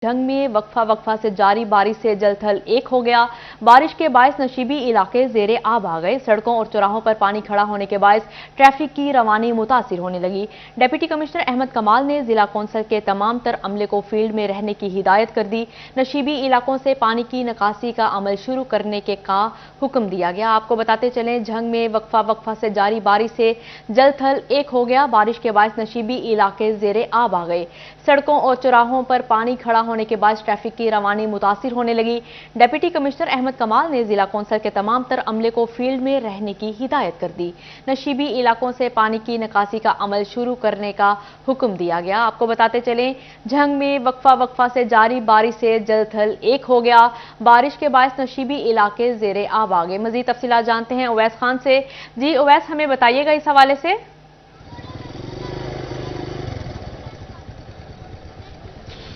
जंग में वक्फा से जारी बारिश से जलथल एक हो गया। बारिश के बायस नशीबी इलाके जेरे आब आ गए। सड़कों और चौराहों पर पानी खड़ा होने के बायस ट्रैफिक की रवानी मुतासिर होने लगी। डिप्टी कमिश्नर अहमद कमाल ने जिला कौंसिल के तमाम तर अमले को फील्ड में रहने की हिदायत कर दी। नशीबी इलाकों से पानी की निकासी का अमल शुरू करने के का हुक्म दिया गया। आपको बताते चलें, जंग में वक्फा से जारी बारिश से जलथल एक हो गया। बारिश के बायस नशीबी इलाके जेरे आब आ गए। सड़कों और चौराहों पर पानी खड़ा होने के बाद ट्रैफिक की रवानी मुतासिर होने लगी। डिप्टी कमिश्नर अहमद कमाल ने जिला कौंसिल के तमाम तर अमले को फील्ड में रहने की हिदायत कर दी। नशीबी इलाकों से पानी की निकासी का अमल शुरू करने का हुक्म दिया गया। आपको बताते चलें, जंग में वक्फा से जारी बारिश से जलथल एक हो गया। बारिश के बायस नशीबी इलाके जेरे आब आ गए। मजीद तफसीलात जानते हैं उवैस खान से। जी उवैस, हमें बताइएगा इस हवाले से।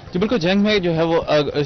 जी बिल्कुल, जंग में जो है वो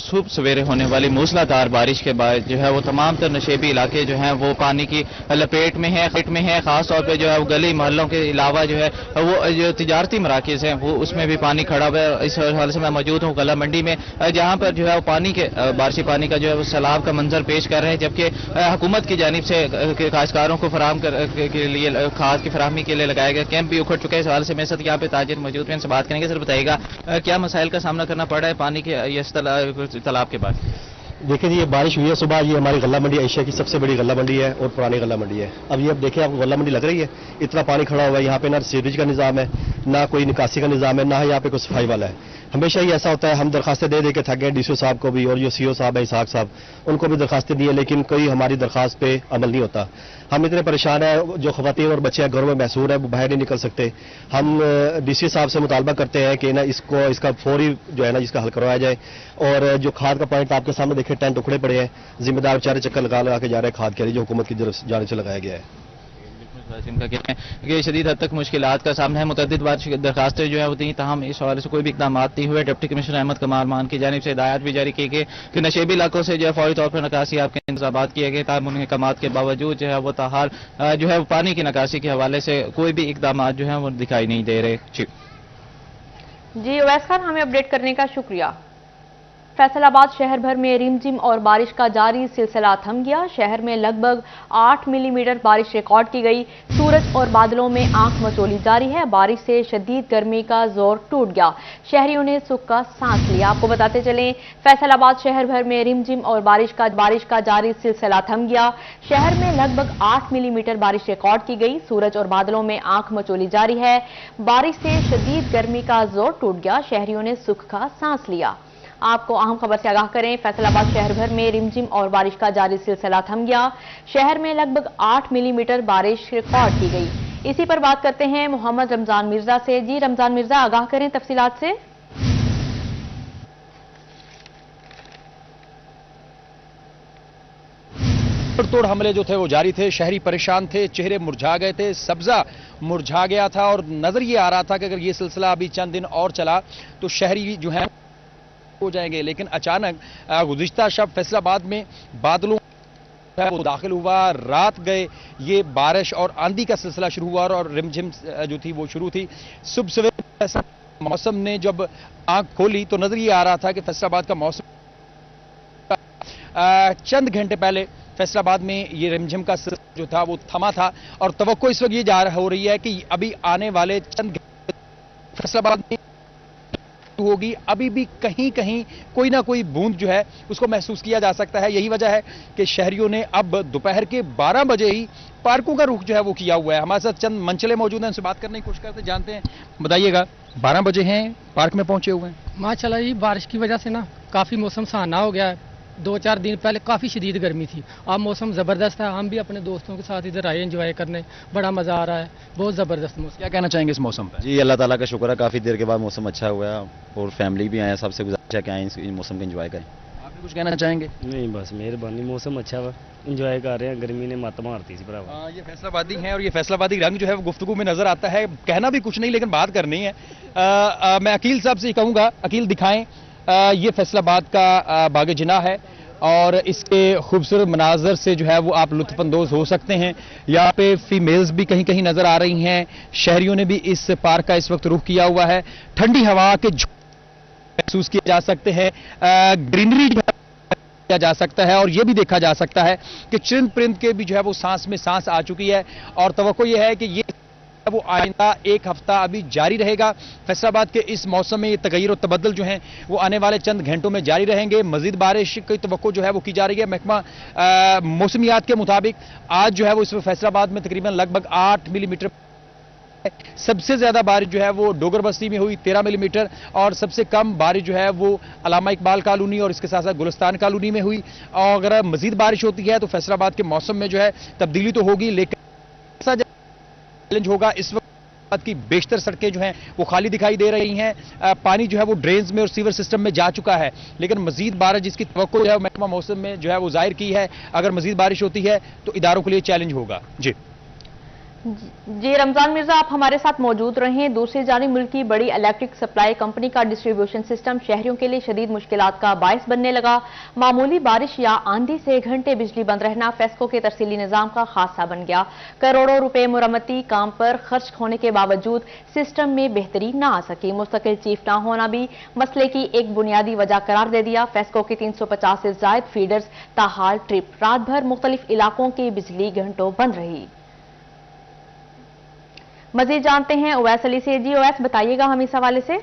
सुबह सवेरे होने वाली मूसलाधार बारिश के बाद जो है वो तमाम तर नशेबी इलाके जो हैं वो पानी की लपेट में है। खास तौर पे जो है वो गली मोहल्लों के अलावा जो है वो जो तिजारती मराकज़ हैं वो उसमें भी पानी खड़ा हुआ है। इस हाल से मैं मौजूद हूँ गला मंडी में, जहाँ पर जो है वो पानी के बारिशी पानी का जो है वो सैलाब का मंजर पेश कर रहे हैं, जबकि हुकूमत की जानिब से काश्तकारों को फराहम के लिए खाद की फराहमी के लिए लगाया गया कैंप भी उखड़ चुका है। इस हवाले से मेरे साथ यहाँ पे ताजिर मौजूद हैं, इनसे बात करेंगे। सर बताइएगा क्या मसाइल का सामना करना पड़ा है पानी के इस तालाब के बाद? देखिए जी, ये बारिश हुई है सुबह। ये हमारी गल्ला मंडी एशिया की सबसे बड़ी गल्ला मंडी है और पुरानी गल्ला मंडी है। अब ये देखिए आपको गल्ला मंडी लग रही है, इतना पानी खड़ा हुआ है। यहाँ पे ना सीवरेज का निज़ाम है, ना कोई निकासी का निज़ाम है, ना यहाँ पे कोई सफाई वाला है। हमेशा ही ऐसा होता है, हम दरखास्तें दे के थक गए डीसीओ साहब को भी, और जो सीओ साहब है इसहाक साहब, उनको भी दरखास्तें दी है, लेकिन कोई हमारी दरखास्त पे अमल नहीं होता। हम इतने परेशान हैं, जो खवातीन और बच्चे घरों में महसूर है वो बाहर नहीं निकल सकते। हम डीसी साहब से मुतालबा करते हैं कि ना इसका फौरी जो है ना इसका हल करवाया जाए। और जो खाद का पॉइंट आपके सामने देखे, टेंट उखड़े पड़े हैं, जिम्मेदार बेचारे चक्कर लगा के जा रहे हैं खाद के लिए, जो हुकूमत की जाने से लगाया गया है। इनका कहना है कि शदीद हद तक मुश्किलात का सामना है। मुतअद्दिद बार दरखास्तें जो है होती हैं, ताहम इस हवाले से कोई भी इकदाम नहीं हुए। डिप्टी कमिश्नर अहमद कमाल मान की जानिब से हिदायत भी जारी की गई कि नशेबी इलाकों से जो है फौरी तौर पर निकासी आपके इंतजाम किए गए। ताहम उन अहकामात के बावजूद जो है वो ताहाल जो है पानी की निकासी के हवाले से कोई भी इकदाम जो है वो दिखाई नहीं दे रहे। जी उवैस खान, हमें अपडेट करने का शुक्रिया। फैसलाबाद शहर भर में रिमझिम और बारिश का जारी सिलसिला थम गया। शहर में लगभग 8 मिलीमीटर बारिश रिकॉर्ड की गई। सूरज और बादलों में आंख मचोली जारी है। बारिश से शदीद गर्मी का जोर टूट गया। शहरियों ने सुख का सांस लिया। आपको बताते चलें, फैसलाबाद शहर भर में रिमझिम और बारिश का जारी सिलसिला थम गया। शहर में लगभग 8 मिलीमीटर बारिश रिकॉर्ड की गई। सूरज और बादलों में आंख मचोली जारी है। बारिश से शदीद गर्मी का जोर टूट गया। शहरियों ने सुख का सांस लिया। आपको अहम खबर से आगाह करें, फैसलाबाद शहर भर में रिमझिम और बारिश का जारी सिलसिला थम गया। शहर में लगभग 8 मिलीमीटर बारिश रिकॉर्ड की गई। इसी पर बात करते हैं मोहम्मद रमजान मिर्जा से। जी रमजान मिर्जा, आगाह करें तफसीलात से। तोड़ हमले जो थे वो जारी थे। शहरी परेशान थे, चेहरे मुरझा गए थे, सब्जा मुरझा गया था, और नजर ये आ रहा था कि अगर ये सिलसिला अभी चंद दिन और चला तो शहरी जो है हो जाएंगे। लेकिन अचानक गुज़िश्ता शब फैसलाबाद में बादलों वो दाखिल हुआ, रात गए ये बारिश और आंधी का सिलसिला शुरू हुआ और रिमझिम जो थी वो शुरू थी। सुबह सवेरे मौसम ने जब आंख खोली तो नजर ये आ रहा था कि फैसलाबाद का मौसम चंद घंटे पहले फैसलाबाद में ये रिमझिम का सिलसिला जो था वो थमा था, और तवक्को इस वक्त ये हो रही है कि अभी आने वाले चंद फैसलाबाद में होगी। अभी भी कहीं कहीं कोई ना कोई बूंद जो है उसको महसूस किया जा सकता है। यही वजह है कि शहरियों ने अब दोपहर के 12 बजे ही पार्कों का रुख जो है वो किया हुआ है। हमारे साथ चंद मंचले मौजूद हैं, उनसे बात करने की कोशिश करते जानते हैं। बताइएगा, 12 बजे हैं, पार्क में पहुंचे हुए हैं। माशाल्लाह जी, बारिश की वजह से ना काफी मौसम सुहाना हो गया है। 2-4 दिन पहले काफ़ी शदीद गर्मी थी, अब मौसम ज़बरदस्त है। हम भी अपने दोस्तों के साथ इधर आए एंजॉय करने, बड़ा मज़ा आ रहा है, बहुत ज़बरदस्त मौसम। क्या कहना चाहेंगे इस मौसम पर? जी अल्लाह ताला का शुक्र है, काफ़ी देर के बाद मौसम अच्छा हुआ है और फैमिली भी आए, सबसे गुजारिश है कि आए इस मौसम को एंजॉय करें। आप भी कुछ कहना चाहेंगे? नहीं बस मेहरबानी, मौसम अच्छा हुआ, एंजॉय कर रहे हैं। गर्मी ने मत मारती थी भरा। ये फैसलाबादी है और ये फैसलाबादी रंग जो है वो गुफ्तगू में नजर आता है। कहना भी कुछ नहीं लेकिन बात करनी है। मैं अकील साहब से कहूँगा, अकील दिखाएं, ये फैसलाबाद का बाग जिना है और इसके खूबसूरत मनाजर से जो है वो आप लुत्फानंदोज हो सकते हैं। यहाँ पे फीमेल्स भी कहीं कहीं नजर आ रही हैं। शहरियों ने भी इस पार्क का इस वक्त रुख किया हुआ है। ठंडी हवा के महसूस किए जा सकते हैं, ग्रीनरी किया जा सकता है और यह भी देखा जा सकता है कि चरिंद परिंद के भी जो है वो सांस में सांस आ चुकी है और तवक्को यह है कि ये वो आइंदा एक हफ्ता अभी जारी रहेगा। फैसलाबाद के इस मौसम में ये तगैर और तबद्दुल जो है वो आने वाले चंद घंटों में जारी रहेंगे। मजीद बारिश की तवक्को जो है वो की जा रही है। महकमा मौसमियात के मुताबिक आज जो है वो इस फैसलाबाद में तकरीबन लगभग 8 मिलीमीटर, सबसे ज्यादा बारिश जो है वो डोगर बस्ती में हुई 13 मिलीमीटर और सबसे कम बारिश जो है वो अलामा इकबाल कॉलोनी और इसके साथ साथ गुलिस्तान कॉलोनी में हुई। और अगर मजीद बारिश होती है तो फैसलाबाद के मौसम में जो है तब्दीली तो होगी, लेकिन चैलेंज होगा। इस वक्त की बेशतर सड़कें जो हैं वो खाली दिखाई दे रही हैं, पानी जो है वो ड्रेन्स में और सीवर सिस्टम में जा चुका है, लेकिन मजीद बारिश जिसकी तवक्को जो है महकमा मौसम में जो है वो जाहिर की है। अगर मजीद बारिश होती है तो इदारों के लिए चैलेंज होगा। जी रमजान मिर्जा, आप हमारे साथ मौजूद रहें। दूसरी जानिब मुल्क की बड़ी इलेक्ट्रिक सप्लाई कंपनी का डिस्ट्रीब्यूशन सिस्टम शहरियों के लिए शदीद मुश्किलात का बायस बनने लगा। मामूली बारिश या आंधी से घंटे बिजली बंद रहना फेस्को के तरसीली निजाम का खासा बन गया। करोड़ों रुपए मुरम्मती काम पर खर्च होने के बावजूद सिस्टम में बेहतरी न आ सकी। मुस्तकिल चीफ न होना भी मसले की एक बुनियादी वजह करार दे दिया। फेस्को की 350 से जायद फीडर्स ताहाल ट्रिप, रात भर मुख्तलिफ इलाकों की बिजली घंटों बंद रही। मजीद जानते हैं उवैस अली से। जी उवैस, बताइएगा हम इस हवाले से।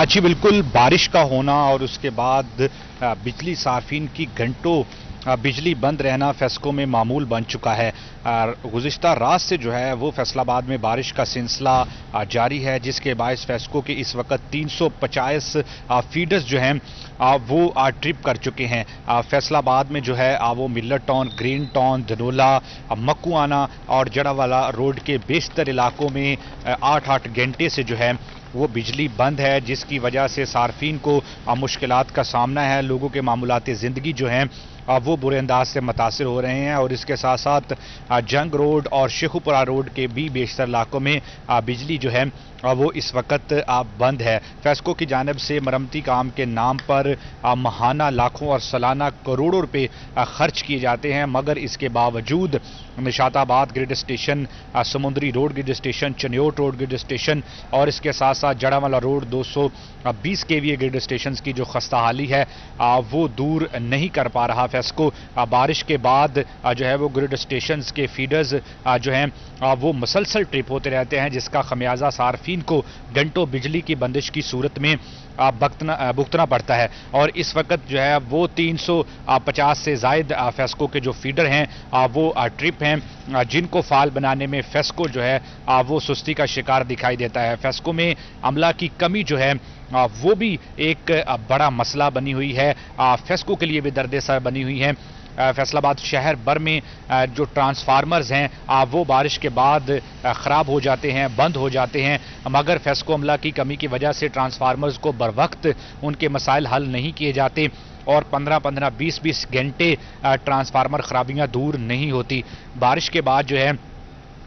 जी बिल्कुल, बारिश का होना और उसके बाद बिजली सार्फिन की घंटों बिजली बंद रहना फेस्को में मामूल बन चुका है। गुज़िश्ता रात से जो है वो फैसलाबाद में बारिश का सिलसिला जारी है, जिसके बायस फेस्को के इस वक्त 350 फीडर्स जो हैं वो ट्रिप कर चुके हैं। फैसलाबाद में जो है वो मिल्लर टाउन, ग्रीन टाउन, धनोला, मकुआना और जड़ावाला रोड के बेशतर इलाकों में 8-8 घंटे से जो है वो बिजली बंद है, जिसकी वजह से सार्फिन को मुश्किलात का सामना है। लोगों के मामूलाती ज़िंदगी जो हैं वो बुरे अंदाज से मुतासिर हो रहे हैं और इसके साथ साथ जंग रोड और शेखुपुरा रोड के भी बेशतर इलाकों में बिजली जो है वो इस वक्त बंद है। फेस्को की जानिब से मरम्मती काम के नाम पर माहाना लाखों और सालाना करोड़ों रुपए खर्च किए जाते हैं, मगर इसके बावजूद निशाताबाद ग्रिड स्टेशन, समुंदरी road grid station, Chiniot road grid station और इसके साथ साथ Jaranwala road 220 KVA grid station की जो खस्ता हाली है वो दूर नहीं कर पा रहा फेस्को। बारिश के बाद जो है वो ग्रिड स्टेशन के फीडर्स जो हैं वो मुसलसल ट्रिप होते रहते हैं, जिसका खमियाजा सार्फिन को घंटों बिजली की बंदिश की सूरत में भुगतना पड़ता है। और इस वक्त जो है वो 350 से जायद फेस्को के जो फीडर हैं वो ट्रिप हैं, जिनको फाल बनाने में फेस्को जो है वो सुस्ती का शिकार दिखाई देता है। फेस्को में अमला की कमी जो है वो भी एक बड़ा मसला बनी हुई है, फेस्को के लिए भी दर्द-ए-सर बनी हुई है। फैसलाबाद शहर भर में जो ट्रांसफार्मर्स हैं वो बारिश के बाद ख़राब हो जाते हैं, बंद हो जाते हैं, मगर फेस्को अमला की कमी की वजह से ट्रांसफार्मर्स को बर वक्त उनके मसाइल हल नहीं किए जाते और 15-15, 20-20 घंटे ट्रांसफार्मर खराबियां दूर नहीं होती। बारिश के बाद जो है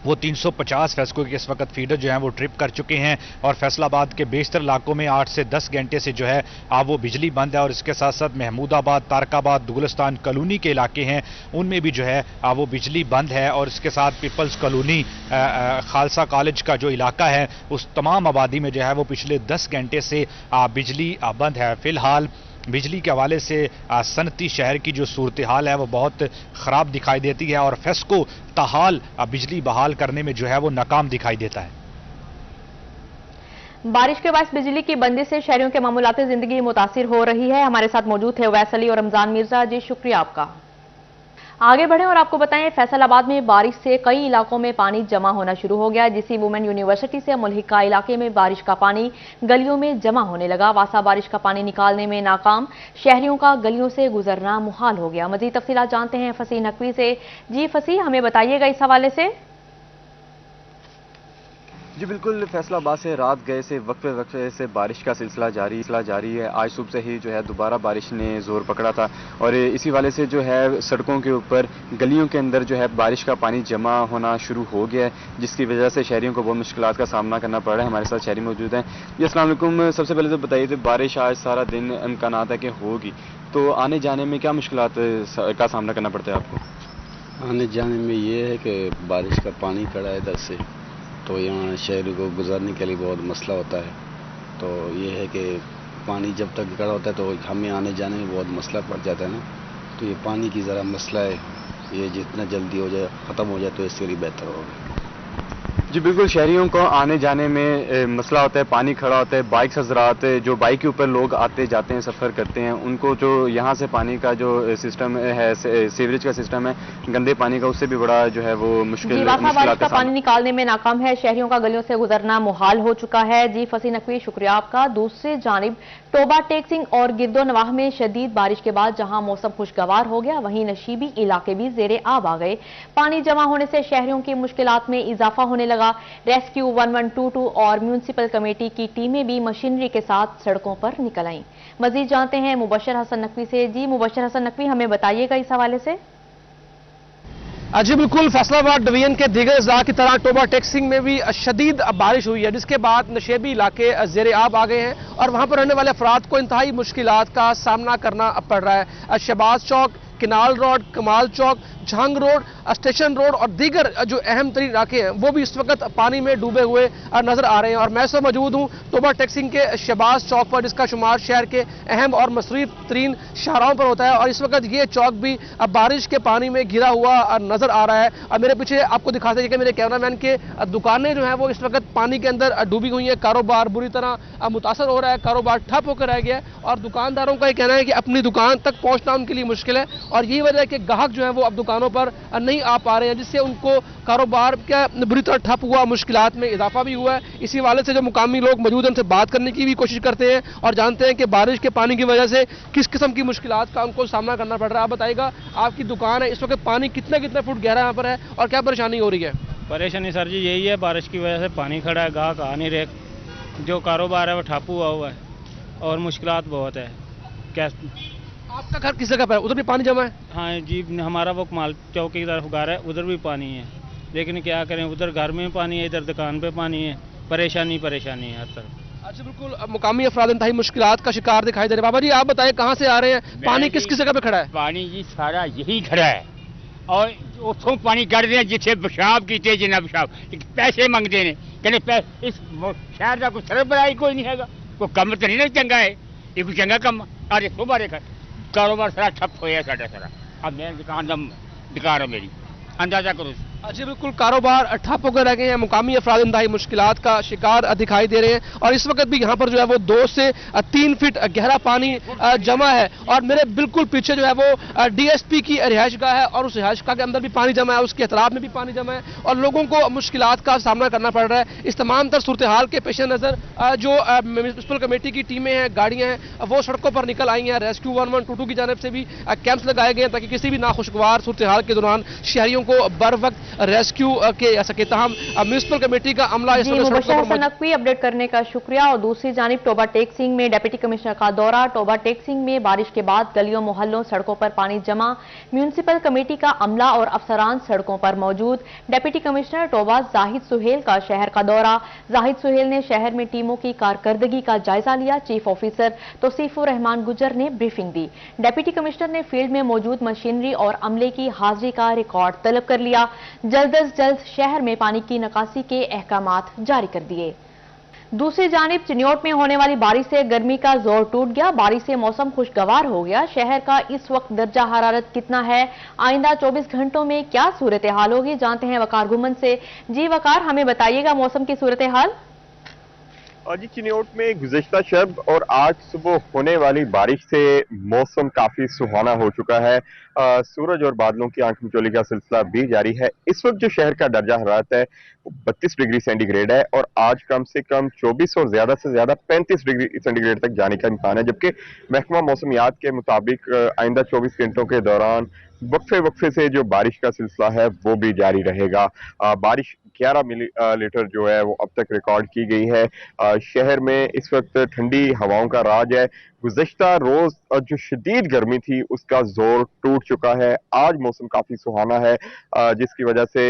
वो 350 फेस्को के इस वक्त फीडर जो हैं वो ट्रिप कर चुके हैं और फैसलाबाद के बेशतर इलाकों में 8 से 10 घंटे से जो है वो बिजली बंद है। और इसके साथ साथ महमूदाबाद, तारकाबाद, गुलिस्तान कॉलोनी के इलाके हैं उनमें भी जो है वो बिजली बंद है। और इसके साथ पीपल्स कॉलोनी, खालसा कॉलेज का जो इलाका है उस तमाम आबादी में जो है वो पिछले 10 घंटे से बिजली बंद है। फिलहाल बिजली के हवाले से सनती शहर की जो सूरत हाल है वो बहुत ख़राब दिखाई देती है और फेस्को ताहाल बिजली बहाल करने में जो है वो नाकाम दिखाई देता है। बारिश के बाद बिजली की बंदी से शहरियों के मामूलाती जिंदगी मुतासिर हो रही है। हमारे साथ मौजूद थे उवैस अली और रमजान मिर्जा। जी शुक्रिया आपका। आगे बढ़ें और आपको बताएं, फैसलाबाद में बारिश से कई इलाकों में पानी जमा होना शुरू हो गया। जीसी वुमेन यूनिवर्सिटी से मुल्हिका इलाके में बारिश का पानी गलियों में जमा होने लगा। वासा बारिश का पानी निकालने में नाकाम, शहरियों का गलियों से गुजरना मुहाल हो गया। मजीद तफसीलात जानते हैं फसीह नकवी से। जी फसीह, हमें बताइएगा इस हवाले से। जी बिल्कुल, फैसलाबाद से रात गए से वक्फे से बारिश का सिलसिला जारी है। आज सुबह से ही जो है दोबारा बारिश ने जोर पकड़ा था और इसी वाले से जो है सड़कों के ऊपर, गलियों के अंदर जो है बारिश का पानी जमा होना शुरू हो गया है, जिसकी वजह से शहरियों को बहुत मुश्किलात का सामना करना पड़ रहा है। हमारे साथ शहरी मौजूद हैं। जी अस्सलाम वालेकुम। सबसे पहले तो बताइए, तो बारिश आज सारा दिन इम्कानात है कि होगी, तो आने जाने में क्या मुश्किलात का सामना करना पड़ता है आपको? आने जाने में ये है कि बारिश का पानी खड़ा है इधर से तो यहाँ शहर को गुजरने के लिए बहुत मसला होता है। तो ये है कि पानी जब तक इकट्ठा होता है तो हमें आने जाने में बहुत मसला पड़ जाता है ना। तो ये पानी की ज़रा मसला है, ये जितना जल्दी हो जाए ख़त्म हो जाए तो इसके लिए बेहतर होगा। जी बिल्कुल, शहरियों को आने जाने में मसला होता है, पानी खड़ा होता है, बाइक हज़रात जो बाइक के ऊपर लोग आते जाते हैं, सफ़र करते हैं, उनको जो यहाँ से पानी का जो सिस्टम है, सीवरेज का सिस्टम है गंदे पानी का, उससे भी बड़ा जो है वो मुश्किल बारिश का पानी निकालने में नाकाम है। शहरियों का गलियों से गुजरना मुहाल हो चुका है। जी फसी नकवी, शुक्रिया आपका। दूसरी जानिब टोबा टेक्सिंग और गिरदो नवाह में शदीद बारिश के बाद जहां मौसम खुशगवार हो गया, वहीं नशीबी इलाके भी जेरे आब आ गए। पानी जमा होने से शहरियों की मुश्किलात में इजाफा होने लगा। रेस्क्यू 1122 और म्यूनिसिपल कमेटी की टीमें भी मशीनरी के साथ सड़कों पर निकल आईं। मजीद जानते हैं मुबशर हसन नकवी से। जी मुबशर हसन नकवी, हमें बताइएगा इस हवाले से। जी बिल्कुल, फैसलाबाद डिवीजन के दीगर अज़ला की तरह टोबा टेक्सिंग में भी शदीद बारिश हुई है, जिसके बाद नशेबी इलाके ज़ेरे आब आ गए हैं और वहां पर रहने वाले अफराद को इंतहाई मुश्किलात का सामना करना पड़ रहा है। शहबाज चौक, canal road, Kamal Chowk, Jhang road, station road और दीगर जो अहम तरीन इलाके हैं वो भी इस वक्त पानी में डूबे हुए नजर आ रहे हैं। और मैं इस वक्त मौजूद हूँ टोबा टेक्सिंग के शहबाज चौक पर, जिसका शुमार शहर के अहम और मसरूफ तरीन शाहराहों पर होता है। और इस वक्त ये चौक भी बारिश के पानी में घिरा हुआ नजर आ रहा है। और मेरे पीछे आपको दिखाते हैं कि मेरे कैमरामैन के दुकानें जो है वो इस वक्त पानी के अंदर डूबी हुई है। कारोबार बुरी तरह मुतासर हो रहा है, कारोबार ठप होकर रह गया है और दुकानदारों का ये कहना है कि अपनी दुकान तक पहुंचना उनके लिए मुश्किल है। और यही वजह है कि ग्राहक जो है वो अब दुकानों पर नहीं आ पा रहे हैं, जिससे उनको कारोबार का बुरी तरह ठप हुआ, मुश्किलात में इजाफा भी हुआ है। इसी वाले से जो मुकामी लोग मौजूद हैं उनसे बात करने की भी कोशिश करते हैं और जानते हैं कि बारिश के पानी की वजह से किस किस्म की मुश्किलात का उनको सामना करना पड़ रहा है। आप बताइएगा, आपकी दुकान है, इस वक्त पानी कितने फुट गहरा यहाँ पर है और क्या परेशानी हो रही है? परेशानी सर जी यही है, बारिश की वजह से पानी खड़ा है, गाहक आ नहीं रहे, जो कारोबार है वो ठप हुआ है और मुश्किलात बहुत है। क्या आपका घर किस जगह पर है? उधर भी पानी जमा है? हाँ जी, हमारा वो कमाल चौक की तरफ घर है, उधर भी पानी है, लेकिन क्या करें, उधर घर में पानी है, इधर दुकान पे पानी है, परेशानी है हर तरफ। अच्छा बिल्कुल, मुकामी अफराद इंतहाई मुश्किलात का शिकार दिखाई दे रहे हैं। बाबा जी आप बताएं, कहाँ से आ रहे हैं? पानी किस किस जगह पे खड़ा है? पानी जी सारा यही खड़ा है और उतों पानी कढ़ रहे हैं जिथे पेशाब किए जिन्हें पेशाब पैसे मंगते हैं, कहते इस शहर का कोई सरफ बनाई कोई नहीं है, कोई कम तो नहीं ना चंगा है, ये कोई चंगा कम अरे सुबह कारोबार सारा ठप होया साडा सारा। अब मैं दुकान है मेरी, अंदाजा करो। जी बिल्कुल, कारोबार ठप होकर रह गए हैं। मुकामी अफराद इंतहाई मुश्किलात का शिकार दिखाई दे रहे हैं और इस वक्त भी यहाँ पर जो है वो 2 से 3 फीट गहरा पानी जमा है। और मेरे बिल्कुल पीछे जो है वो डीएसपी की रिहाइशगाह है और उस रिहाइशगाह के अंदर भी पानी जमा है, उसके अतराफ में भी पानी जमा है और लोगों को मुश्किलात का सामना करना पड़ रहा है। इस तमाम तर सूरत हाल के पेश नज़र जो म्यूनिसिपल कमेटी की टीमें हैं, गाड़ियाँ हैं, वो सड़कों पर निकल आई हैं। रेस्क्यू 1122 की जानब से भी कैंप्स लगाए गए हैं ताकि किसी भी नाखुशगवार सूरत हाल के दौरान शहरियों को बर वक्त रेस्क्यू के सके। तहम म्यूनिसिपल कमेटी का अमला नकवी अपडेट करने का शुक्रिया। और दूसरी जानिब टोबा टेक्सिंग में डिप्टी कमिश्नर का दौरा। टोबा टेक्सिंग में बारिश के बाद गलियों मोहल्लों सड़कों पर पानी जमा, म्यूनिसिपल कमेटी का अमला और अफसरान सड़कों पर मौजूद। डिप्टी कमिश्नर टोबा जाहिद सुहेल का शहर का दौरा। जाहिद सुहेल ने शहर में टीमों की कारकर्दगी का जायजा लिया। चीफ ऑफिसर तौसीफुर रहमान गुजर ने ब्रीफिंग दी। डिप्टी कमिश्नर ने फील्ड में मौजूद मशीनरी और अमले की हाजिरी का रिकॉर्ड तलब कर लिया। जल्द अज जल्द शहर में पानी की निकासी के अहकामात जारी कर दिए। दूसरी जानिब चिन्योट में होने वाली बारिश से गर्मी का जोर टूट गया। बारिश से मौसम खुशगवार हो गया। शहर का इस वक्त दर्जा हरारत कितना है, आइंदा 24 घंटों में क्या सूरत हाल होगी, जानते हैं वकार घुमन से। जी वकार, हमें बताइएगा मौसम की सूरत हाल। जी चिन्योट में गुज़श्ता शब और आज सुबह होने वाली बारिश से मौसम काफी सुहाना हो चुका है। सूरज और बादलों की आंख मिचौली का सिलसिला भी जारी है। इस वक्त जो शहर का दर्जा हरारत है वो 32 डिग्री सेंटीग्रेड है और आज कम से कम 24 और ज्यादा से ज्यादा 35 डिग्री सेंटीग्रेड तक जाने का इम्कान है। जबकि महकमा मौसमियात के मुताबिक आइंदा 24 घंटों के दौरान वक्फे से जो बारिश का सिलसिला है वो भी जारी रहेगा। बारिश 11 मिलीलीटर जो है वो अब तक रिकॉर्ड की गई है। शहर में इस वक्त ठंडी हवाओं का राज है। गुज़श्ता रोज जो शदीद गर्मी थी उसका जोर टूट चुका है। आज मौसम काफी सुहाना है जिसकी वजह से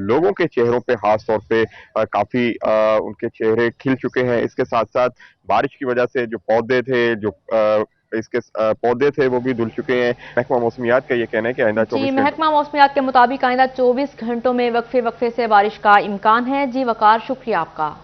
लोगों के चेहरों पे खास तौर पे काफी उनके चेहरे खिल चुके हैं। इसके साथ साथ बारिश की वजह से जो पौधे थे, जो इसके पौधे थे वो भी धुल चुके हैं। महकमा मौसमियात का ये कहना है कि आइंदा 24 घंटे महकमा मौसमियात के मुताबिक आइंदा 24 घंटों में वक्फे से बारिश का इम्कान है। जी वकार, शुक्रिया आपका।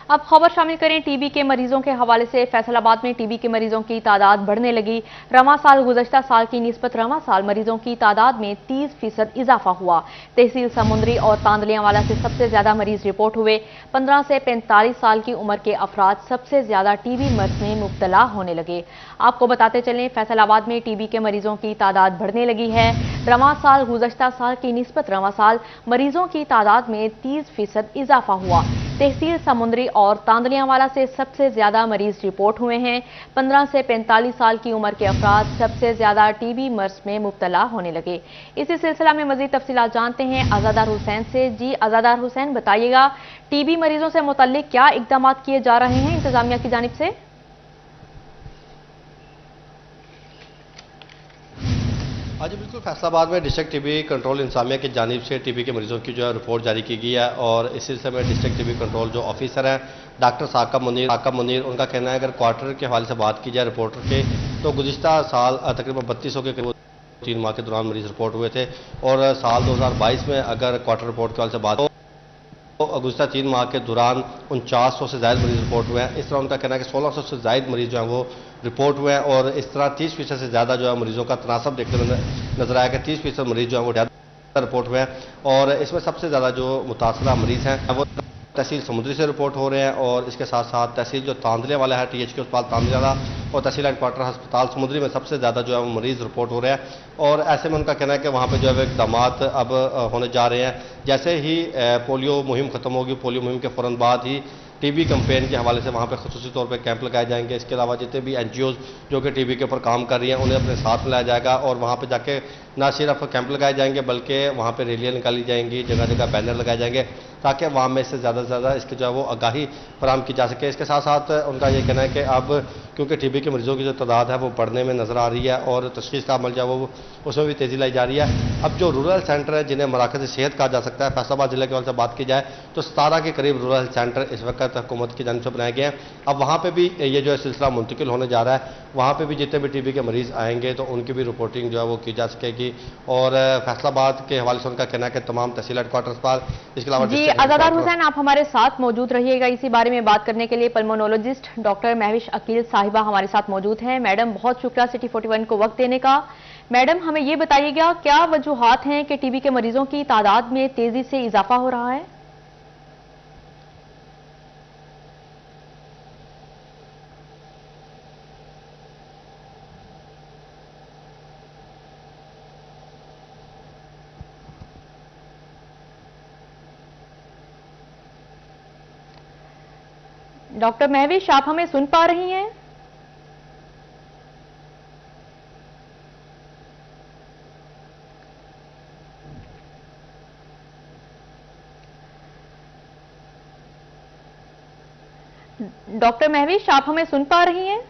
अब खबर शामिल करें टीबी के मरीजों के हवाले से। फैसलाबाद में टीबी के मरीजों की तादाद बढ़ने लगी। रवां साल गुज़श्ता साल की निस्बत रवां साल मरीजों की तादाद में 30% इजाफा हुआ। तहसील समुंदरी और तांदलियांवाला से सबसे ज्यादा मरीज रिपोर्ट हुए। 15 से 45 साल की उम्र के अफराद सबसे ज्यादा टीबी मर्ज में मुब्तला होने लगे। आपको बताते चलें, फैसलाबाद में टीबी के मरीजों की तादाद बढ़ने लगी है। रवां साल गुज़श्ता साल की निस्बत रवां साल मरीजों की तादाद में 30% इजाफा हुआ। तहसील समुंदरी और तांदलियांवाला से सबसे ज्यादा मरीज रिपोर्ट हुए हैं। 15 से 45 साल की उम्र के अफराद सबसे ज्यादा टीबी मर्ज में मुब्तला होने लगे। इसी सिलसिला में मजीद तफसीलात जानते हैं अज़ादार हुसैन से। जी अज़ादार हुसैन, बताइएगा टीबी मरीजों से मुतल्लिक क्या इकदाम किए जा रहे हैं इंतजामिया की जानिब से? आज बिल्कुल फैसलाबाद में डिस्ट्रिक्ट टीबी कंट्रोल इंतजामिया की जानिब से टीबी के मरीजों की जो है रिपोर्ट जारी की गई है और इस सिलसिले में डिस्ट्रिक्ट टीबी कंट्रोल जो ऑफिसर हैं डॉक्टर साकब मुनीर, उनका कहना है अगर क्वार्टर के हवाले से बात की जाए रिपोर्टर के, तो गुज़िश्ता साल तकरीबन 3200 के करीब 3 माह के दौरान मरीज रिपोर्ट हुए थे और साल 2022 में अगर क्वार्टर रिपोर्ट के हवाले से बात तो गुज़श्ता 3 माह के दौरान 4900 से ज़्यादा मरीज रिपोर्ट हुए हैं। इस तरह उनका कहना है कि 1600 से ज़्यादा मरीज जो हैं वो रिपोर्ट हुए हैं और इस तरह 30% से ज़्यादा जो है मरीजों का तनासब देखने में नजर आया कि 30% मरीज जो है वो ज़्यादा रिपोर्ट हुए हैं और इसमें सबसे ज़्यादा जो मुतासरा मरीज हैं वो तहसील समुद्री से रिपोर्ट हो रहे हैं और इसके साथ साथ तहसील जो तांदलियांवाला है THK अस्पताल तांदलियांवाला और तहसील हेडक्वार्टर अस्पताल समुद्री में सबसे ज़्यादा जो है वो मरीज रिपोर्ट हो रहे हैं और ऐसे में उनका कहना है कि वहाँ पे जो है इकदाम अब होने जा रहे हैं। जैसे ही पोलियो मुहिम खत्म होगी, पोलियो मुहिम के फ़ौरन बाद ही टीबी कैंपेन के हवाले से वहाँ पे खुसूसी तौर पे कैंप लगाए जाएंगे। इसके अलावा जितने भी NGOs जो कि टीबी के ऊपर काम कर रही हैं उन्हें अपने साथ मिलाया जाएगा और वहाँ पे जाके न सिर्फ कैंप लगाए जाएंगे बल्कि वहाँ पे रैलियाँ निकाली जाएंगी, जगह जगह बैनर लगाए जाएंगे ताकि अवाम में से ज़्यादा से ज़्यादा इसकी जो है वो आगाही फराहम की जा सके। इसके साथ साथ उनका ये कहना है कि अब क्योंकि टीबी के मरीजों की जो तादाद है वो बढ़ने में नज़र आ रही है और तशख़ीस का अमल जो है वो उसमें भी तेज़ी लाई जा रही है। अब जो रूरल सेंटर है जिन्हें मराकज़ सेहत कहा जा सकता है, फैसलाबाद जिले के हवाले से बात की जाए तो 17 के करीब रूरल सेंटर इस वक्त हुकूमत की जानिब से बनाए गए हैं। अब वहाँ पर भी ये जो है सिलसिला मुंतकिल होने जा रहा है, वहाँ पर भी जितने भी टीबी के मरीज़ आएंगे तो उनकी भी रिपोर्टिंग जो है वो की जा सकेगी और फैसलाबाद के हवाले से उनका कहना है कि तमाम तहसील हेडक्वार्टर अस्पताल, इसके अलावा जी अज़ादार हुसैन, आप हमारे साथ मौजूद रहिएगा। इसी बारे में बात करने के लिए पल्मोनोलॉजिस्ट डॉक्टर महविश अकील साहिबा हमारे साथ मौजूद हैं। मैडम, बहुत शुक्रिया सिटी 41 को वक्त देने का। मैडम, हमें ये बताइएगा क्या वजूहात हैं कि टीबी के मरीजों की तादाद में तेजी से इजाफा हो रहा है? डॉक्टर महविश, आप हमें सुन पा रही हैं? डॉक्टर महविश, आप हमें सुन पा रही हैं?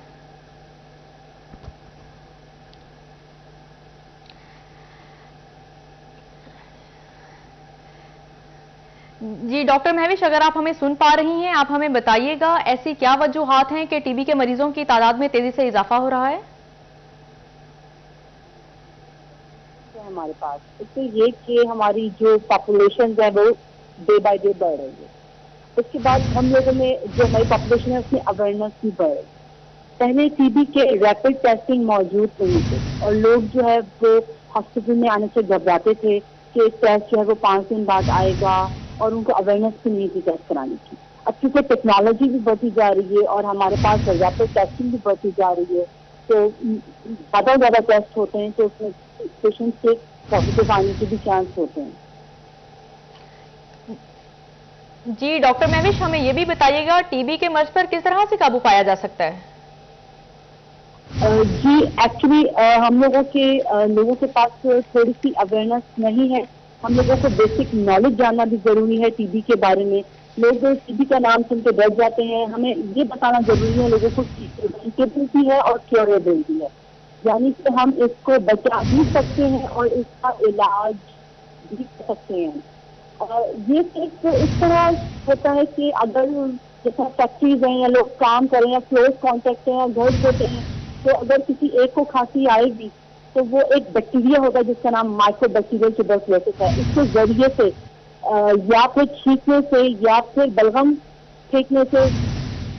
जी डॉक्टर महविश, अगर आप हमें सुन पा रही हैं, आप हमें बताइएगा ऐसी क्या वजूहात हैं कि टीबी के मरीजों की तादाद में तेजी से इजाफा हो रहा है? हमारे पास तो ये कि हमारी जो पॉपुलेशन है वो डे बाय डे बढ़ रही है। उसके बाद हम लोगों में जो हमारी पॉपुलेशन है उसमें अवेयरनेस भी बढ़ रही है। पहले टीबी के रैपिड टेस्टिंग मौजूद नहीं थे और लोग जो है वो हॉस्पिटल में आने से घबराते थे कि टेस्ट जो है वो 5 दिन बाद आएगा और उनको अवेयरनेस भी नहीं थी टेस्ट कराने की। अब क्योंकि टेक्नोलॉजी भी बढ़ती जा रही है और हमारे पास रैपिड टेस्टिंग भी बढ़ती जा रही है तो ज़्यादा टेस्ट होते हैं तो उसमें पेशेंट के पॉजिटिव आने के भी चांस होते हैं। जी डॉक्टर महविश, हमें ये भी बताइएगा टीबी के मर्ज पर किस तरह से काबू पाया जा सकता है? जी एक्चुअली हम लोगों के पास थोड़ी सी अवेयरनेस नहीं है। हम लोगों को बेसिक नॉलेज जानना भी जरूरी है टीबी के बारे में। लोग टीबी का नाम सुन के डर जाते हैं। हमें ये बताना जरूरी है लोगों को प्रिवेंटेबिलिटी है और क्योरेबिलिटी है, यानी कि हम इसको बचा भी सकते हैं और इसका इलाज भी कर सकते हैं। ये सिर्फ इस तरह होता है कि अगर जैसे फैक्ट्रीज हैं या लोग काम करें या क्लोज कॉन्टेक्ट हैं या घर होते हैं तो अगर किसी एक को खांसी आएगी तो वो एक बैक्टीरिया होगा जिसका नाम माइक्रोबैक्टीरियल ट्यूबरकुलोसिस है। इसके जरिए से या फिर छींकने से या फिर बलगम फेंकने से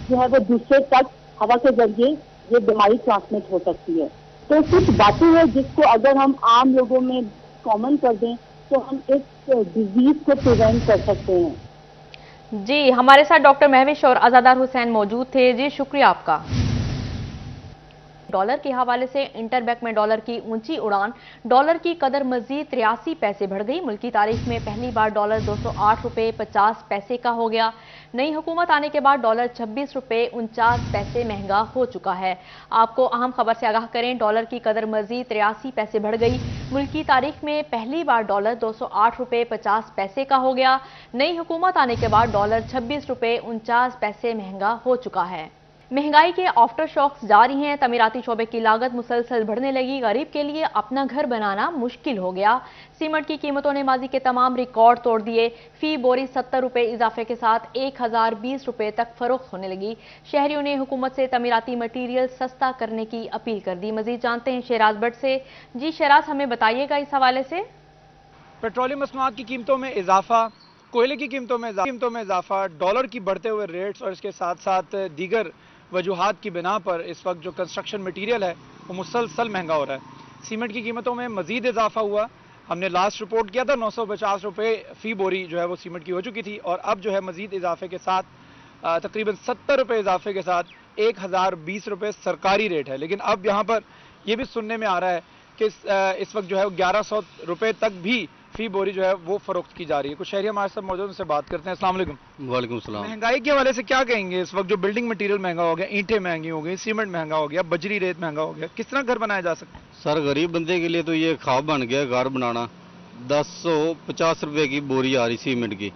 जो है वो दूसरे तक हवा के जरिए ये बीमारी ट्रांसमिट हो सकती है। तो कुछ बातें हैं जिसको अगर हम आम लोगों में कॉमन कर दें तो हम इस डिजीज को प्रिवेंट कर सकते हैं। जी, हमारे साथ डॉक्टर महविश और अजादार हुसैन मौजूद थे। जी, शुक्रिया आपका। डॉलर के हवाले से इंटरबैंक में डॉलर की ऊंची उड़ान, डॉलर की कदर मजीद 83 पैसे बढ़ गई। मुल्की तारीख में पहली बार डॉलर 208 रुपए 50 पैसे का हो गया। नई हुकूमत आने के बाद डॉलर 26 रुपए 49 पैसे महंगा हो चुका है। आपको अहम खबर से आगाह करें, डॉलर की कदर मजीद 83 पैसे बढ़ गई। मुल्की तारीख में पहली बार डॉलर 208 रुपए 50 पैसे का हो गया। नई हुकूमत आने के बाद डॉलर 26 रुपए 49 पैसे महंगा हो चुका है। महंगाई के आफ्टर शॉक्स जारी हैं। तमीराती शोबे की लागत मुसलसल बढ़ने लगी। गरीब के लिए अपना घर बनाना मुश्किल हो गया। सीमेंट की कीमतों ने माजी के तमाम रिकॉर्ड तोड़ दिए। फी बोरी 70 रुपए इजाफे के साथ 1020 रुपए तक फरोख्त होने लगी। शहरियों ने हुकूमत से तमीराती मटीरियल सस्ता करने की अपील कर दी। मजीद जानते हैं शहराज भट्ट से। जी शहराज, हमें बताइएगा इस हवाले से। पेट्रोलियम मसनूआत की कीमतों में इजाफा, कोयले की कीमतों में इजाफा, डॉलर की बढ़ते हुए रेट्स और इसके साथ साथ दीगर वजूहात की बिना पर इस वक्त जो कंस्ट्रक्शन मटीरियल है वो मुसलसल महंगा हो रहा है। सीमेंट की कीमतों में मजीद इजाफा हुआ। हमने लास्ट रिपोर्ट किया था 950 रुपए फी बोरी जो है वो सीमेंट की हो चुकी थी और अब जो है मजीद इजाफे के साथ तकरीबन 70 रुपए इजाफे के साथ 1020 रुपए सरकारी रेट है। लेकिन अब यहाँ पर यह भी सुनने में आ रहा है कि इस वक्त जो है 1100 रुपए तक भी फी बोरी जो है वो फरोख्त की जा रही है। कुछ शहरी हमारे साथ मौजूद, उनसे बात करते हैं। अस्सलाम वालेकुम। वालेकुम सलाम। महंगाई के हवाले से क्या कहेंगे? इस वक्त जो बिल्डिंग मटेरियल महंगा हो गया, ईंटें महंगी हो गई, सीमेंट महंगा हो गया, बजरी रेत महंगा हो गया, किस तरह घर बनाया जा सकता है? सर, गरीब बंदे के लिए तो ये ख्वाब बन गया घर बनाना। 1050 रुपए की बोरी आ रही सीमेंट की,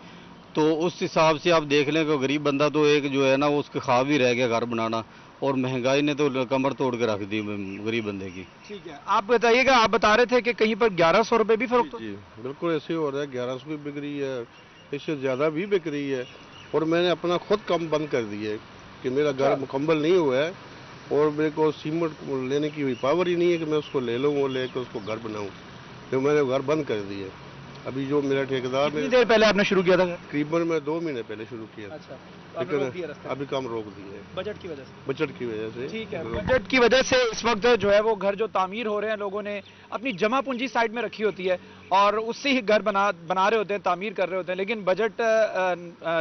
तो उस हिसाब से आप देख लें कि गरीब बंदा तो एक जो है ना वो उसका ख्वाब ही रह गया घर बनाना, और महंगाई ने तो कमर तोड़ के रख दी गरीब बंदे की। ठीक है, आप बताइएगा, आप बता रहे थे कि कहीं पर 1100 रुपए भी फरोख्त। जी बिल्कुल ऐसे हो रहा है, 1100 भी बिक रही है, इससे ज़्यादा भी बिक रही है। और मैंने अपना खुद काम बंद कर दिया है कि मेरा घर मुकम्मल नहीं हुआ है और मेरे को सीमेंट लेने की पावर ही नहीं है कि मैं उसको ले लूँ और लेकर उसको घर बनाऊँ, तो मैंने घर बंद कर दिया है। अभी जो मेरा ठेकेदार, कितनी देर पहले आपने शुरू किया था? तकरीबन मैं 2 महीने पहले शुरू किया। अच्छा, लेकिन अभी काम रोक दिया है बजट की वजह से। बजट की वजह से। ठीक है, बजट की वजह से इस वक्त जो है वो घर जो तामीर हो रहे हैं, लोगों ने अपनी जमा पूंजी साइड में रखी होती है और उससे ही घर बना रहे होते हैं, तामीर कर रहे होते हैं। लेकिन बजट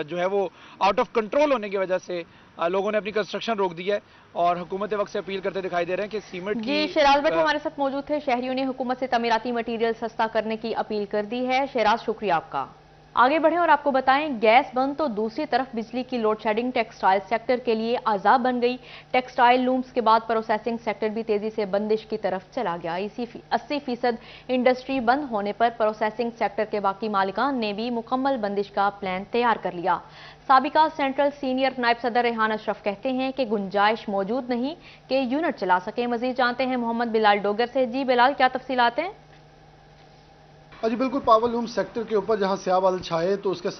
जो है वो आउट ऑफ कंट्रोल होने की वजह से लोगों ने अपनी कंस्ट्रक्शन रोक दी है और हुकूमत वक्त से अपील करते दिखाई दे रहे हैं कि सीमेंट जी शहराज भट्ट हमारे साथ मौजूद थे। शहरियों ने हुकूमत से तमीराती मटीरियल सस्ता करने की अपील कर दी है। शहराज, शुक्रिया आपका। आगे बढ़ें और आपको बताएं, गैस बंद तो दूसरी तरफ बिजली की लोड शेडिंग टेक्सटाइल सेक्टर के लिए अजाब बन गई। टेक्सटाइल लूम्स के बाद प्रोसेसिंग सेक्टर भी तेजी से बंदिश की तरफ चला गया। इसी 80% इंडस्ट्री बंद होने पर प्रोसेसिंग सेक्टर के बाकी मालिकान ने भी मुकम्मल बंदिश का प्लान तैयार कर लिया। साबिका सेंट्रल सीनियर नायब सदर रेहान अशरफ कहते हैं कि गुंजाइश मौजूद नहीं कि यूनिट चला सके। मजीद जानते हैं मोहम्मद बिलाल डोगर से। जी बिलाल, क्या तफसीलात हैं? जी बिल्कुल, पावर लूम सेक्टर के ऊपर जहां स्याह बादल छाए तो उसके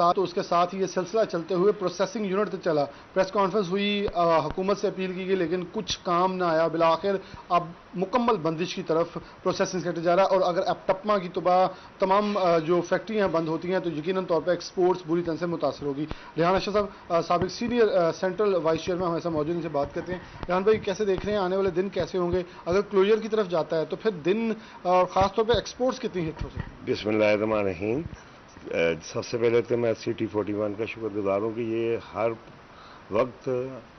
साथ ही ये सिलसिला चलते हुए प्रोसेसिंग यूनिट तक चला। प्रेस कॉन्फ्रेंस हुई, हुकूमत से अपील की गई, लेकिन कुछ काम ना आया। बिलाखिर अब मुकम्मल बंदिश की तरफ प्रोसेसिंग सेक्टर जा रहा है और अगर अब टपमा की तमाम जो फैक्ट्रियां बंद होती हैं तो यकीनन तौर पर एक्सपोर्ट्स बुरी तरह से मुतासर होगी। रेहान अशरफ साहब, साबिक सीनियर सेंट्रल वाइस चेयरमैन हमारे साथ मौजूद, इनसे बात करते हैं। रेहान भाई, कैसे देख रहे हैं आने वाले दिन कैसे होंगे? अगर क्लोजर की तरफ जाता है तो फिर दिन और खासतौर पर एक्सपोर्ट्स कितनी हिट हो सकती है? बिस्मिल्लाहिर्रहमानिर्रहीम। सबसे पहले तो मैं CT41 का शुक्रगुजार हूँ कि ये हर वक्त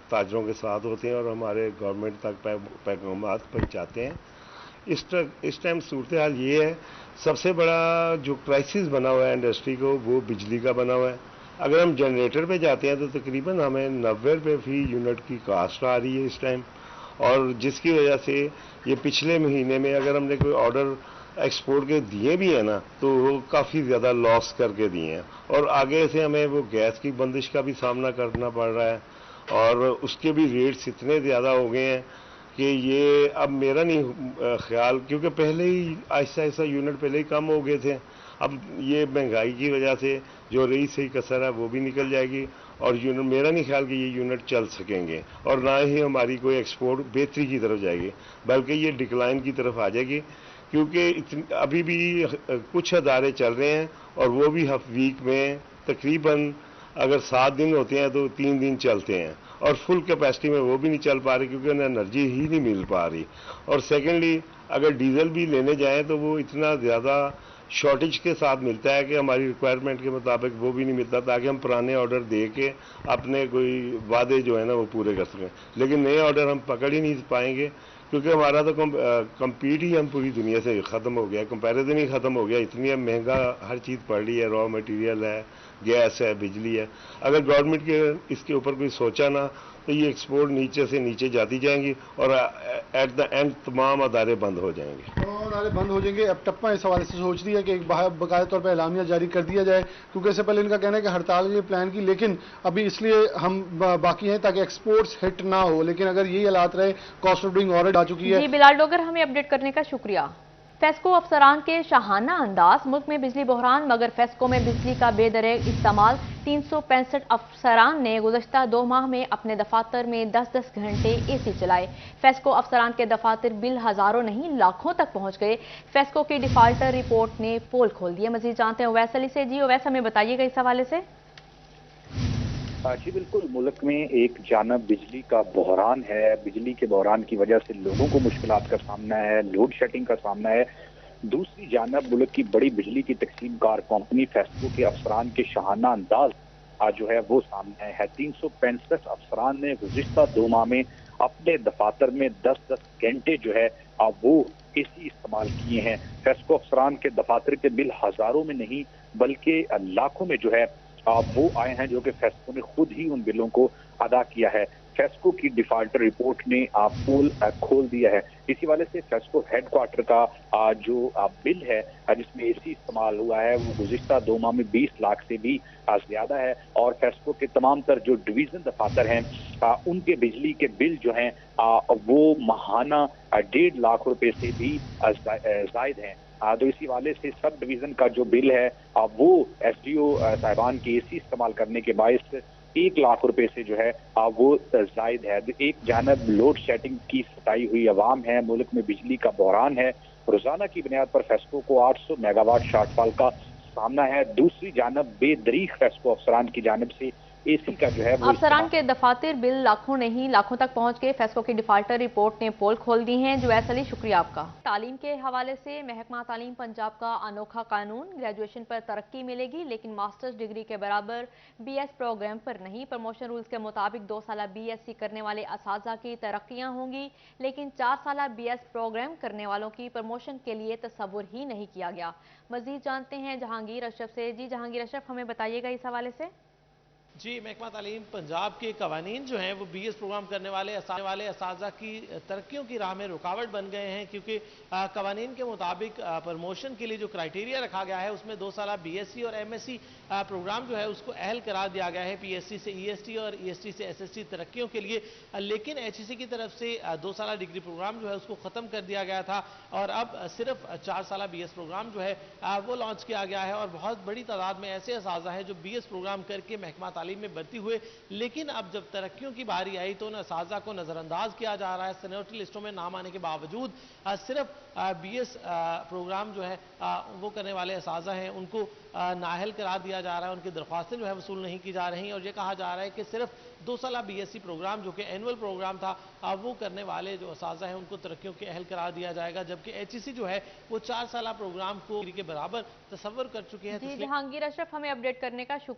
ताजरों के साथ होते हैं और हमारे गवर्नमेंट तक पैगामात पहुँचाते हैं। इस टाइम सूरत हाल ये है, सबसे बड़ा जो क्राइसिस बना हुआ है इंडस्ट्री को वो बिजली का बना हुआ है। अगर हम जनरेटर पे जाते हैं तो तकरीबन हमें 90 रुपये फी यूनिट की कास्ट आ रही है इस टाइम, और जिसकी वजह से ये पिछले महीने में अगर हमने कोई ऑर्डर एक्सपोर्ट के दिए भी हैं ना तो वो काफ़ी ज़्यादा लॉस करके दिए हैं, और आगे से हमें वो गैस की बंदिश का भी सामना करना पड़ रहा है और उसके भी रेट्स इतने ज़्यादा हो गए हैं कि ये अब मेरा नहीं ख्याल, क्योंकि पहले ही आहिस्ता आहिस्ता यूनिट पहले ही कम हो गए थे। अब ये महंगाई की वजह से जो रही सही कसर है वो भी निकल जाएगी और यूनिट मेरा नहीं ख्याल कि ये यूनिट चल सकेंगे और ना ही हमारी कोई एक्सपोर्ट बेहतरी की तरफ जाएगी, बल्कि ये डिक्लाइन की तरफ आ जाएगी, क्योंकि अभी भी कुछ अदारे चल रहे हैं और वो भी वीक में तकरीबन अगर 7 दिन होते हैं तो 3 दिन चलते हैं और फुल कैपेसिटी में वो भी नहीं चल पा रही क्योंकि उन्हें एनर्जी ही नहीं मिल पा रही। और सेकेंडली अगर डीजल भी लेने जाएं तो वो इतना ज़्यादा शॉर्टेज के साथ मिलता है कि हमारी रिक्वायरमेंट के मुताबिक वो भी नहीं मिलता ताकि हम पुराने ऑर्डर दे के अपने कोई वादे जो है ना वो पूरे कर सकें। लेकिन नए ऑर्डर हम पकड़ ही नहीं पाएंगे क्योंकि हमारा तो कम्पीट ही हम पूरी दुनिया से ख़त्म हो गया, कंपैरिजन ही ख़त्म हो गया। इतनी महंगा हर चीज़ पड़ रही है, रॉ मटेरियल है, गैस है, बिजली है। अगर गवर्नमेंट के इसके ऊपर कोई सोचा ना तो ये एक्सपोर्ट नीचे से नीचे जाती जाएंगी और एट द एंड तमाम अदारे बंद हो जाएंगे। अदारे बंद हो जाएंगे। अब टप्पा इस हवाले से सोच रही है कि एक बाकायदा तौर पर एलामिया जारी कर दिया जाए, क्योंकि इससे पहले इनका कहना है कि हड़ताल के लिए प्लान की, लेकिन अभी इसलिए हम बाकी हैं ताकि एक्सपोर्ट्स हिट ना हो। लेकिन अगर यही हालात रहे, कॉस्ट ऑफ डूइंग ऑलरेडी आ चुकी है। जी बिलाल डोगर, हमें अपडेट करने का शुक्रिया। फेस्को अफसरान के शाहाना अंदाज, मुल्क में बिजली बहरान मगर फेस्को में बिजली का बेदरेग इस्तेमाल। 365 अफसरान ने गुज़श्ता 2 माह में अपने दफातर में 10-10 घंटे एसी चलाए। फेस्को अफसरान के दफातर बिल हजारों नहीं लाखों तक पहुंच गए। फेस्को की डिफाल्टर रिपोर्ट ने पोल खोल दिए। मजीद जानते हैं ओवैस अली से। जी ओवैस, हमें बताइएगा इस हवाले से। जी बिल्कुल, मुल्क में एक जानब बिजली का बहरान है, बिजली के बहरान की वजह से लोगों को मुश्किलात का सामना है, लोड शेडिंग का सामना है। दूसरी जानब मुल्क की बड़ी बिजली की तकसीमकार कंपनी फेस्को के अफसरान के शाहाना अंदाज जो है वो सामने है। 365 अफसरान ने गुज़िश्ता 2 माह में अपने दफातर में 10-10 घंटे जो है वो एसी इस्तेमाल किए हैं। फेस्को अफसरान के दफातर के बिल हजारों में नहीं बल्कि लाखों में जो है वो आए हैं, जो कि फेस्को ने खुद ही उन बिलों को अदा किया है। फेस्को की डिफाल्टर रिपोर्ट ने पोल खोल दिया है। इसी वाले से फेस्को हेडक्वार्टर का जो बिल है जिसमें एसी इस्तेमाल हुआ है वो गुज़िश्ता 2 माह में 20 लाख से भी ज्यादा है। और फेस्को के तमाम तर जो डिवीजन दफातर हैं उनके बिजली के बिल जो हैं वो माहाना 1.5 लाख रुपए से भी जायद हैं। तो इसी वाले से सब डिवीजन का जो बिल है वो एसडीओ साहिबान की एसी इस्तेमाल करने के बायस 1 लाख रुपए से जो है वो जायद है। एक जानब लोड शेडिंग की सताई हुई अवाम है, मुल्क में बिजली का बहरान है। रोजाना की बुनियाद पर फेस्को को 800 मेगावाट शॉर्टफॉल का सामना है। दूसरी जानब बेदरीग फेस्को अफसरान की जानब से एसी का जो है वो अफसरान के दफातर बिल लाखों नहीं लाखों तक पहुंच गए। फेस्को की डिफाल्टर रिपोर्ट ने पोल खोल दी हैं। जुवैस अली, शुक्रिया आपका। तालीम के हवाले से महकमा तालीम पंजाब का अनोखा कानून, ग्रेजुएशन पर तरक्की मिलेगी लेकिन मास्टर्स डिग्री के बराबर BS प्रोग्राम पर नहीं। प्रमोशन रूल्स के मुताबिक 2 साल BSc करने वाले असातिज़ा की तरक्कियां होंगी, लेकिन 4 साल BS प्रोग्राम करने वालों की प्रमोशन के लिए तस्वुर ही नहीं किया गया। मजीद जानते हैं जहांगीर अशरफ से। जी जहांगीर अशरफ, हमें बताइएगा इस हवाले से। जी, महकमा तालीम पंजाब के कवानीन जो हैं वो BS प्रोग्राम करने वाले असातिज़ा की तरक्कियों की राह में रुकावट बन गए हैं, क्योंकि कवानीन के मुताबिक प्रमोशन के लिए जो क्राइटेरिया रखा गया है उसमें 2 साल BSc और MSc प्रोग्राम जो है उसको अहल करार दिया गया है, PSc से EST और EST से SST तरक्कियों के लिए। लेकिन HEC की तरफ से 2 साल डिग्री प्रोग्राम जो है उसको ख़त्म कर दिया गया था और अब सिर्फ 4 साल BS प्रोग्राम जो है वो लॉन्च किया गया है। और बहुत बड़ी तादाद में ऐसे असातिज़ा हैं जो BS प्रोग्राम करके महकमा तालीम में भर्ती हुए, लेकिन अब जब तरक्कियों की बारी आई तो उन असातिज़ा को नजरअंदाज किया जा रहा है। सीनियरिटी लिस्टों में नाम आने के बावजूद सिर्फ BS प्रोग्राम जो है वो करने वाले असातिज़ा हैं उनको नाअहल करार दिया जा रहा है, उनकी दरख्वास्तें जो है वसूल नहीं की जा रही और ये कहा जा रहा है कि सिर्फ 2 साल BSc प्रोग्राम जो कि एनुअल प्रोग्राम था वो करने वाले जो असातिज़ा हैं उनको तरक्कियों के अहल करार दिया जाएगा, जबकि HEC जो है वो 4 साल प्रोग्राम को के बराबर तस्वर कर चुके हैं। जहांगीर अशरफ, हमें अपडेट करने का शुक्रिया।